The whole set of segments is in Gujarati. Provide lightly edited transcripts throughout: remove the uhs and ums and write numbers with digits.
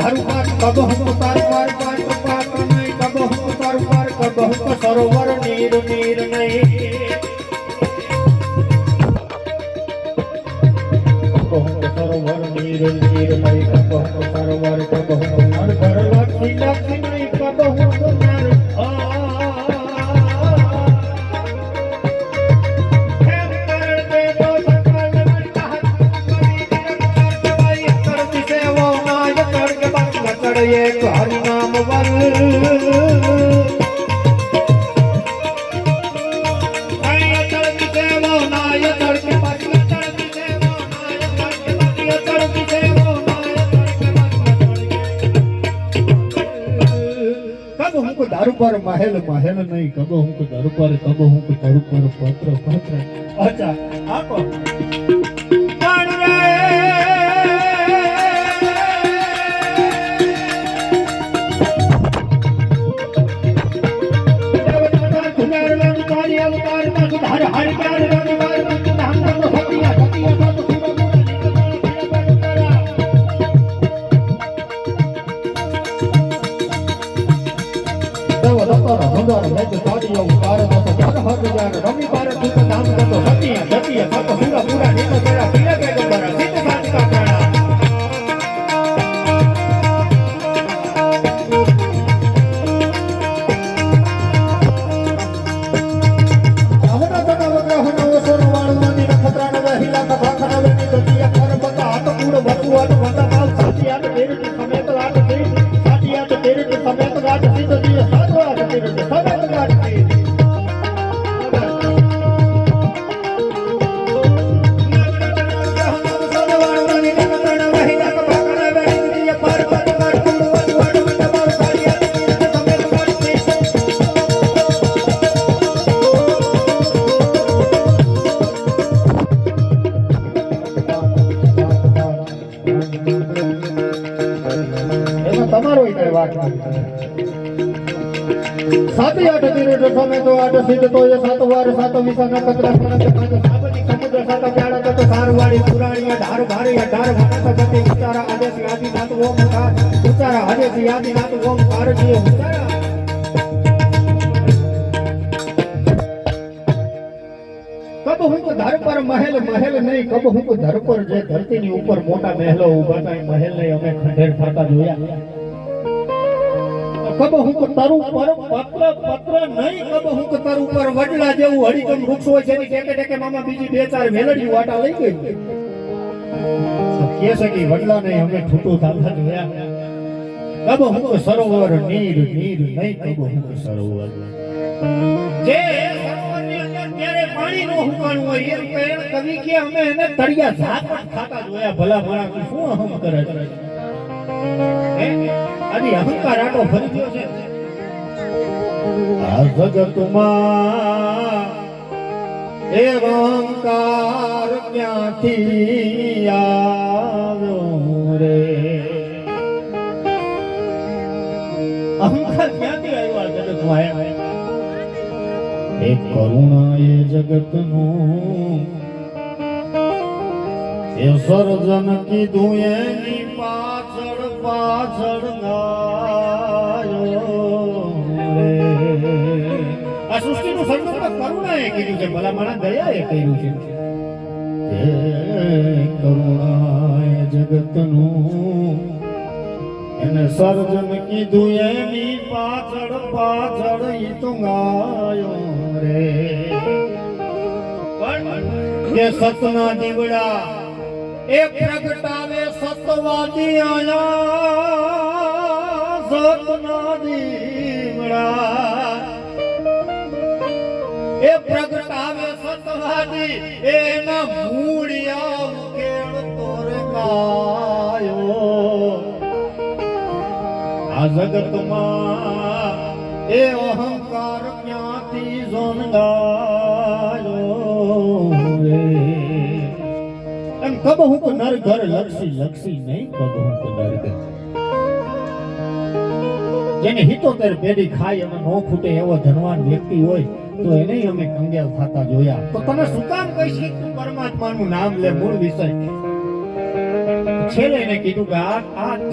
ધારું પાર કબહુ તાર પાર પાર પાર નહીં કબહુ તાર પાર કબહુ સરોવર નીર નીર નહીં કબહુ સરોવર નીર નીર નહીં કબહુ સરોવર કબહુ નર ઘર લક્ષી લક્ષી નહીં કબહુ નર एक हरि नाम वर आय चढ़ती सेवो नाय चढ़ती पति चढ़ती सेवो नाय चढ़ती पति चढ़ती सेवो नाय कब हमको दारू पर महल महल नहीं कब हमको दारू पर पत्र पत्र अच्छा आपको सात आठ दिन समय तो आठ सिद्ध तो ये सात वार सात विसा नक्षत्र साबनी समुद्र सात प्याड़ा तो सारवाड़ी पुराणी ढार भारी ढार भाटा गति उचारा आदेश आदि नाथ ओमकार उचारा आदेश आदि नाथ ओमकार जी उचारा कब हमको धर पर महल महल नहीं कब हमको धर पर जे धरती ની ઉપર મોટા મહેલો ઊભા હતા મહેલ ને અમે ખંડેર થતા જોયા कब हुक तरु पर पत्र पत्र नहीं कब हुक तरु पर वडला जेवू हरिकम वृक्ष होय छे टेके टेके मामा बीजी બે ચાર વેલડી વાટા લઈ ગઈ तो के છે કે વડલા ને અમે ઠૂટો થાતા જોયા कब हुक सरोवर नीर नीर नहीं कब हुक सरोवर जे सरोवर ની અંદર ત્યારે પાણી નો હુકાણું હોય એમ કહે કવિ કે અમે એને તળિયા ઝાપટ ખાતા જોયા ભલા ભલા શું હમ કરે હે आदि अहंकार आटो भरी गयो छे आ जगत मा ए अहंकार क्यांथी आव्यो रे अहंकार क्यांथी आव्यो जगत मा एक करुणा ए जगत नु ए सर्जन की दुए नी पाछड़ पाछड़ गायो रे आ सृष्टि નું સંકલ્પ કરુણાએ કર્યું છે ભલા માણા દયાએ કર્યું છે એ કરુણાએ જગતનું એને સર્જન કીધું એની પાછળ પાછળ ઈ તો ગાયો રે કે સતના દીવડા એ પ્રગટાવે સતવાદી આયા સતના દીવડા એ પ્રગટાવે સતવાદી એના મૂળિયા ઉકેળ તોરે ગાયો આ જગતમાં એ અહંકાર ક્યાંથી જનગાયો રે એમ કબ હું તો નર ઘર લક્ષી લક્ષી નહીં કબ હું તો નર ઘર જેને 77 પેઢી ખાય અને નો ખૂટે એવો ધનવાન વ્યક્તિ હોય તો એને અમે કંગેલ થતા જોયા તો તમે શું કામ કહી તું પરમાત્માનું નામ લે મૂળ વિષય છેલ્લે એને કીધું કે આ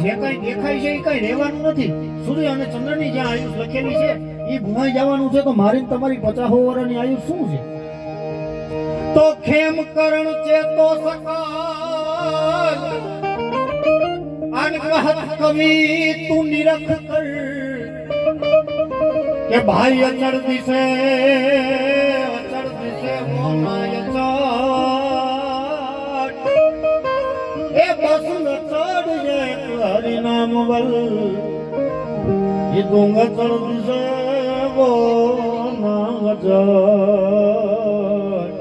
જે કઈ દેખાય છે એ કઈ રહેવાનું નથી. સૂર્ય અને ચંદ્રની જ્યાં આયુષ લખેલી છે એ ભૂમાઈ જવાનું છે. તો મારી ને તમારી 50 વર્ષની આયુષ શું છે? તો ખેમ કરણ ચેતો સકાલ આન કહત કવિ તું નિરખ કર કે ભાઈ અચળ દિશે મોમાય ચાટ એ બસ ચડ જાય હરિ નામ વલ એ ડુંગ ચડ દિશે વો નામ ચાટ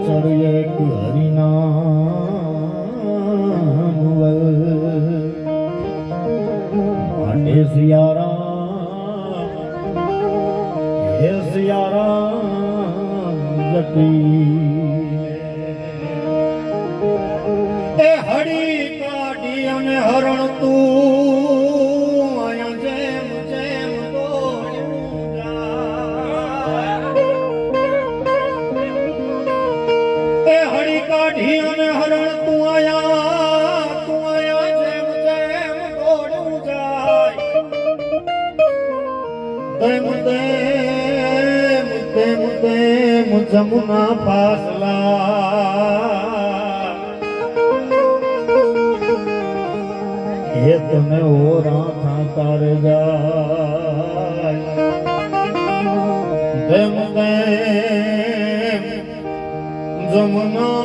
ચડ એક હરિ નામ વલ માટે સિયારામ હે સિયારામ એ હળી કાઢી અને હરણ તું આયા જેમ જેમ દોડ્યું જાય. એ હળી કાઢી અને હરણ તું આયા જેમ જેમ દોડ્યું જાય. તેમ તેમ તેમ તેમ જમુના પાસલા એ તમે ઓરા થાતા રે જાય. તેમ તેમ જમુના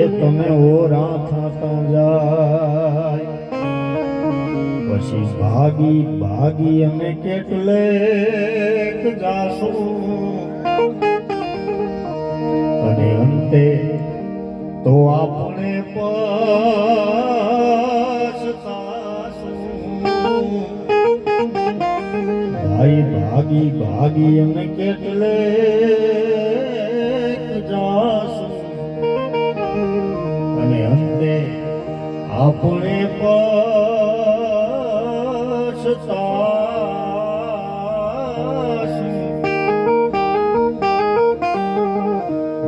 એ તમે ઓરા થાતા જાય. પછી ભાગી ભાગી અમે કેટલેક જાશું અને અંતે તો આપણે પછતાશું. ભાઈ ભાગી ભાગી અમે કેટલેક જાશું અને અંતે આપણે પછતાશું.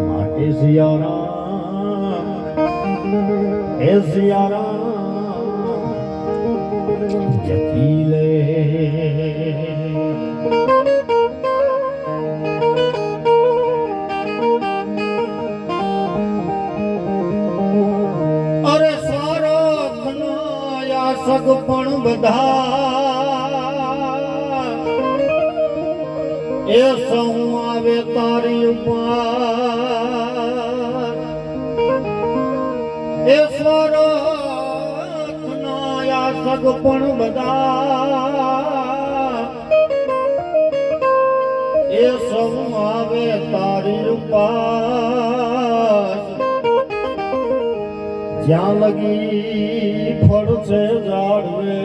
માટે સિયારામ હે સિયારામ જપી લે. અરે સ્વર્ગના સગ પણ બધા એ સૌ આવે તારી ઉપર. એ સ્વર્ગના સગ પણ બધા એ સૌ આવે તારી ઉપર. જ્યાં લગી ફળ છે ઝાડવે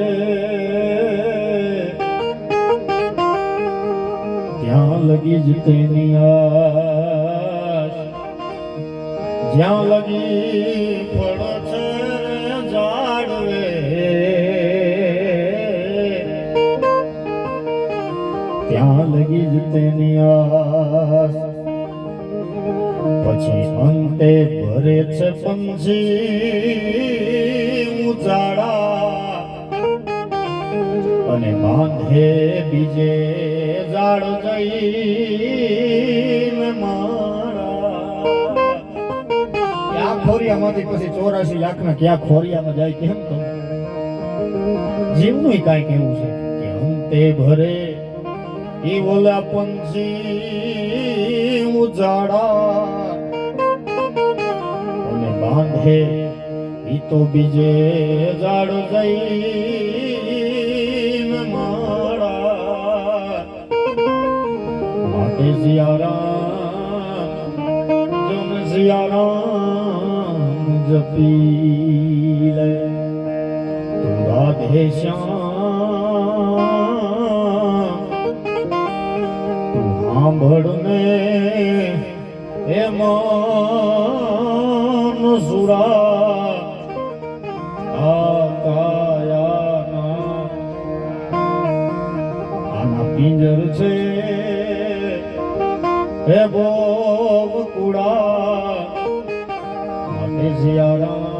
ત્યાં લગી જ તેની આશ. જ્યાં લગી ફળ છે ઝાડવે ત્યાં લગી જ તેની આશ. પછી અંતે ભરે છે પંછી ઉજાડા અને બાંધે બીજે ઝાડ જઈને મારા. આ ખોરિયામાંથી પછી 84 લાખના ક્યાં ખોરિયામાં જાય કેમ તો જીવનું કાંઈ કેવું છે કે અંતે ભરે ઈ ઓલા પંછી ઉજાડા અને બાંધે ઈ તો બીજે ઝાડ જઈને માળા. માટે સિયારામ જમ સિયારામ જપી લે. તું રાધે શ્યામ સાંભળને એ મન સુરા આ કાયાના પિંજર છે હે ભોગ કુડા માટે શિયાળા